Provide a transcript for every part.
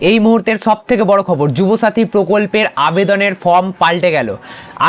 এই মুহূর্তের সব থেকে বড় খবর, যুবসাথী প্রকল্পের আবেদনের ফর্ম পাল্টে গেল।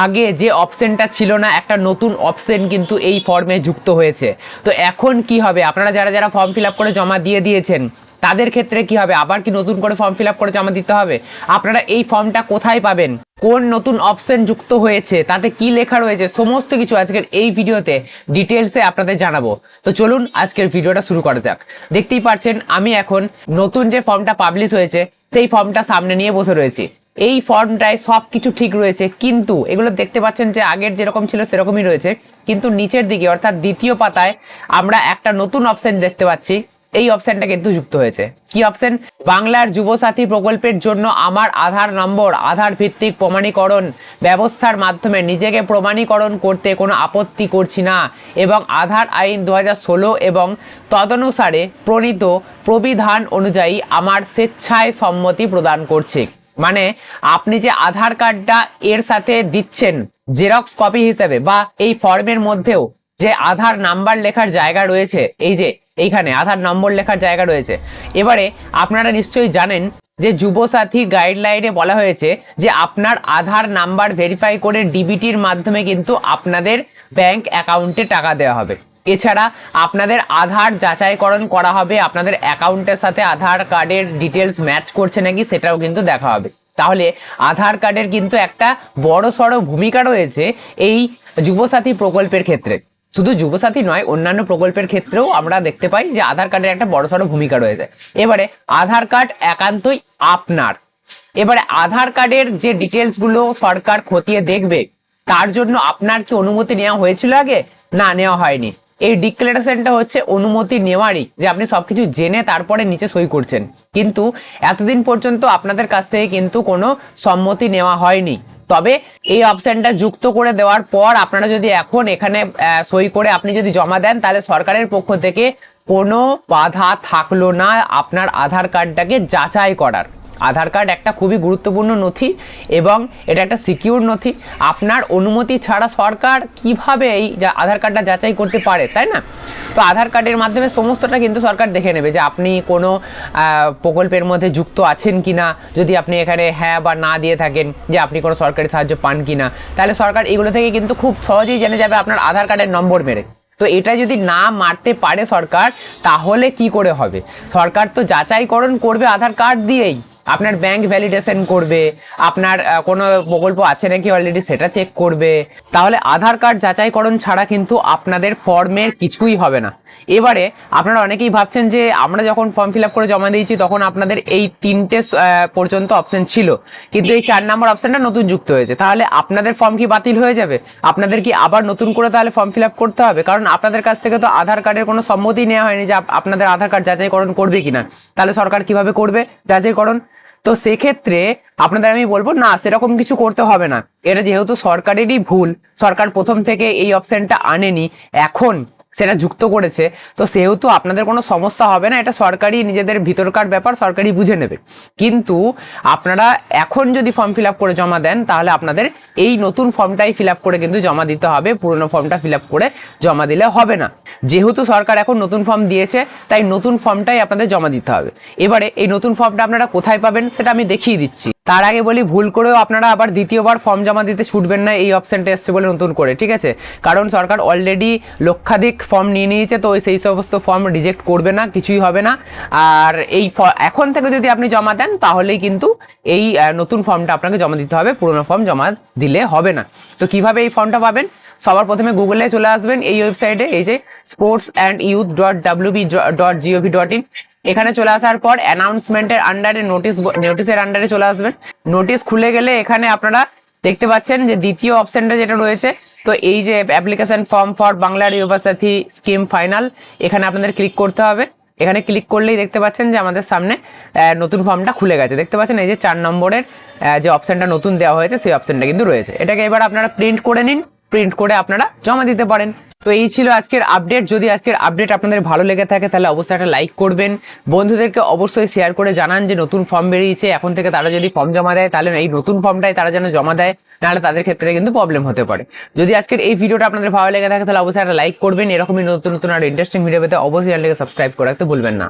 আগে যে অপশনটা ছিল না, একটা নতুন অপশন কিন্তু এই ফর্মে যুক্ত হয়েছে। তো এখন কি হবে, আপনারা যারা যারা ফর্ম ফিল আপ করে জমা দিয়ে দিয়েছেন তাদের ক্ষেত্রে কি হবে? আবার কি নতুন করে ফর্ম ফিল আপ করে জমা দিতে হবে? আপনারা এই ফর্মটা কোথায় পাবেন, কোন নতুন অপশন যুক্ত হয়েছে, তাতে কি লেখা রয়েছে, সমস্ত কিছু আজকের এই ভিডিওতে ডিটেলসে আপনাদের জানাবো। তো চলুন আজকের ভিডিওটা শুরু করা যাক। দেখতেই পাচ্ছেন আমি এখন নতুন যে ফর্মটা পাবলিশ হয়েছে সেই ফর্মটা সামনে নিয়ে বসে রয়েছি। এই ফর্মটায় সব কিছু ঠিক রয়েছে, কিন্তু এগুলো দেখতে পাচ্ছেন যে আগের যেরকম ছিল সেরকমই রয়েছে, কিন্তু নিচের দিকে অর্থাৎ দ্বিতীয় পাতায় আমরা একটা নতুন অপশন দেখতে পাচ্ছি। এই অপশনটা কিন্তু যুক্ত হয়েছে। কি অপশন? বাংলার যুবসাথী প্রকল্পের জন্য আমার আধার নম্বর আধার ভিত্তিক প্রমাণীকরণ ব্যবস্থার মাধ্যমে নিজেকে প্রমাণীকরণ করতে কোনো আপত্তি করছি না এবং আধার আইন 2016 এবং তদনুসারে প্রণীত প্রবিধান অনুযায়ী আমার স্বেচ্ছায় সম্মতি প্রদান করছি। মানে আপনি যে আধার কার্ডটা এর সাথে দিচ্ছেন জেরক্স কপি হিসেবে, বা এই ফর্মের মধ্যেও যে আধার নাম্বার লেখার জায়গা রয়েছে, এই যে এইখানে আধার নম্বর লেখার জায়গা রয়েছে। এবারে আপনারা নিশ্চয়ই জানেন যে যুবসাথী গাইডলাইনে বলা হয়েছে যে আপনার আধার নাম্বার ভেরিফাই করে ডিবিটির মাধ্যমে কিন্তু আপনাদের ব্যাংক অ্যাকাউন্টে টাকা দেওয়া হবে। এছাড়া আপনাদের আধার যাচাইকরণ করা হবে, আপনাদের অ্যাকাউন্টের সাথে আধার কার্ডের ডিটেলস ম্যাচ করছে নাকি সেটাও কিন্তু দেখা হবে। তাহলে আধার কার্ডের কিন্তু একটা বড় সড়ো ভূমিকা রয়েছে এই যুবসাথী প্রকল্পের ক্ষেত্রে। শুধু যুবসাথী নয়, অন্যান্য প্রকল্পের ক্ষেত্রেও আমরা দেখতে পাই যে আধার কার্ডের একটা বড়সড় ভূমিকা রয়েছে। এবারে আধার কার্ড একান্তই আপনার। এবারে আধার কার্ডের যে ডিটেলসগুলো সরকার খতিয়ে দেখবে, তার জন্য আপনার কি অনুমতি নেওয়া হয়েছিল আগে? না, নেওয়া হয়নি। এই ডিক্লারেশনটা হচ্ছে অনুমতি নেওয়ারই, যে আপনি সবকিছু জেনে তারপরে নিচে সই করছেন, কিন্তু এতদিন পর্যন্ত আপনাদের কাছ থেকে কিন্তু কোনো সম্মতি নেওয়া হয়নি। তবে এই অপশনটা যুক্ত করে দেওয়ার পর আপনারা যদি এখন এখানে সই করে আপনি যদি জমা দেন, তাহলে সরকারের পক্ষ থেকে কোনো বাধা থাকলো না আপনার আধার কার্ডটাকে যাচাই করার। আধার কার্ড একটা খুবই গুরুত্বপূর্ণ নথি এবং এটা একটা সিকিউর নথি। আপনার অনুমতি ছাড়া সরকার কিভাবে এই আধার কার্ডটা যাচাই করতে পারে, তাই না? তো আধার কার্ডের মাধ্যমে সমস্তটা কিন্তু সরকার দেখে নেবে যে আপনি কোনো প্রকল্পের মধ্যে যুক্ত আছেন কিনা। যদি আপনি এখানে হ্যাঁ বা না দিয়ে থাকেন যে আপনি কোনো সরকারি সাহায্য পান কিনা, তাহলে সরকার এগুলো থেকে কিন্তু খুব সহজেই জেনে যাবে আপনার আধার কার্ডের নম্বর মেরে। তো এটা যদি না মারতে পারে সরকার, তাহলে কি করে হবে? সরকার তো যাচাইকরণ করবে আধার কার্ড দিয়েই, আপনার ব্যাংক ভ্যালিডেশন করবে, আপনার কোনো প্রকল্প আছে নাকি অলরেডি সেটা চেক করবে। তাহলে আধার কার্ড যাচাইকরণ ছাড়া কিন্তু আপনাদের ফর্মের কিছুই হবে না। এবারে আপনারা অনেকেই ভাবছেন যে আমরা যখন ফর্ম ফিল আপ করে জমা দিয়েছি তখন আপনাদের এই 3টে পর্যন্ত অপশন ছিল, কিন্তু এই 4 নম্বর অপশনটা নতুন যুক্ত হয়েছে। তাহলে আপনাদের ফর্ম কি বাতিল হয়ে যাবে? আপনাদের কি আবার নতুন করে তাহলে ফর্ম ফিল আপ করতে হবে? কারণ আপনাদের কাছ থেকে তো আধার কার্ডের কোনো সম্মতি নেওয়া হয়নি যে আপনাদের আধার কার্ড যাচাইকরণ করবে কিনা। তাহলে সরকার কিভাবে করবে যাচাইকরণ? তো সেক্ষেত্রে আপনাদের আমি বলবো না, সেরকম কিছু করতে হবে না। এটা যেহেতু সরকারেরই ভুল, সরকার প্রথম থেকে এই অপশনটা আনেনি, এখন সেটা যুক্ত করেছে, তো সেহেতু আপনাদের কোনো সমস্যা হবে না। এটা সরকারি নিজেদের ভিতরকার ব্যাপার, সরকারই বুঝে নেবে। কিন্তু আপনারা এখন যদি ফর্ম ফিল আপ করে জমা দেন, তাহলে আপনাদের এই নতুন ফর্মটাই ফিল আপ করে কিন্তু জমা দিতে হবে, পুরোনো ফর্মটা ফিল আপ করে জমা দিলে হবে না। যেহেতু সরকার এখন নতুন ফর্ম দিয়েছে, তাই নতুন ফর্মটাই আপনাদের জমা দিতে হবে। এবারে এই নতুন ফর্মটা আপনারা কোথায় পাবেন সেটা আমি দেখিয়ে দিচ্ছি। তার আগে বলি, ভুল করেও আপনারা আবার দ্বিতীয়বার ফর্ম জমা দিতে ছুটবেন না এই অপশনটা এসছে বলে নতুন করে, ঠিক আছে? কারণ সরকার অলরেডি লক্ষাধিক ফর্ম নিয়ে নিয়েছে, তো সেই সমস্ত ফর্ম রিজেক্ট করবে না, কিছুই হবে না। আর এই এখন থেকে যদি আপনি জমা দেন, তাহলেই কিন্তু এই নতুন ফর্মটা আপনাকে জমা দিতে হবে, পুরোনো ফর্ম জমা দিলে হবে না। তো কিভাবে এই ফর্মটা পাবেন? সবার প্রথমে গুগলে চলে আসবেন, এই ওয়েবসাইটে, এই যে sportsandYouth.wb.gov.in, এখানে চলে আসার পর অ্যানাউন্সমেন্টের আন্ডারে নোটিশের আন্ডারে চলে আসবেন। নোটিশ খুলে গেলে এখানে আপনারা দেখতে পাচ্ছেন যে দ্বিতীয় অপশনটা যেটা রয়েছে, তো এই যে অ্যাপ্লিকেশন ফর্ম ফর বাংলার যুবসাথী স্কিম ফাইনাল, এখানে আপনাদের ক্লিক করতে হবে। এখানে ক্লিক করলেই দেখতে পাচ্ছেন যে আমাদের সামনে নতুন ফর্মটা খুলে গেছে। দেখতে পাচ্ছেন এই যে 4 নম্বরের যে অপশনটা নতুন দেওয়া হয়েছে, সেই অপশনটা কিন্তু রয়েছে। এটাকে এবার আপনারা প্রিন্ট করে নিন, প্রিন্ট করে আপনারা জমা দিতে পারেন। তো এই ছিল আজকের আপডেট। যদি আজকের আপডেট আপনাদের ভালো লেগে থাকে তাহলে অবশ্যই একটা লাইক করবেন, বন্ধুদেরকে অবশ্যই শেয়ার করে জানান যে নতুন ফর্ম বেরিয়েছে, এখন থেকে তারা যদি ফর্ম জমা দেয় তাহলে এই নতুন ফর্মটাই তারা যেন জমা দেয়, নাহলে তাদের ক্ষেত্রে কিন্তু প্রবলেম হতে পারে। যদি আজকের এই ভিডিওটা আপনাদের ভালো লেগে থাকে তাহলে অবশ্যই একটা লাইক করবেন। এরকমই নতুন নতুন আর ইন্টারেস্টিং ভিডিও পেতে অবশ্যই চ্যানেলটাকে সাবস্ক্রাইব করে রাখতে ভুলবেন না।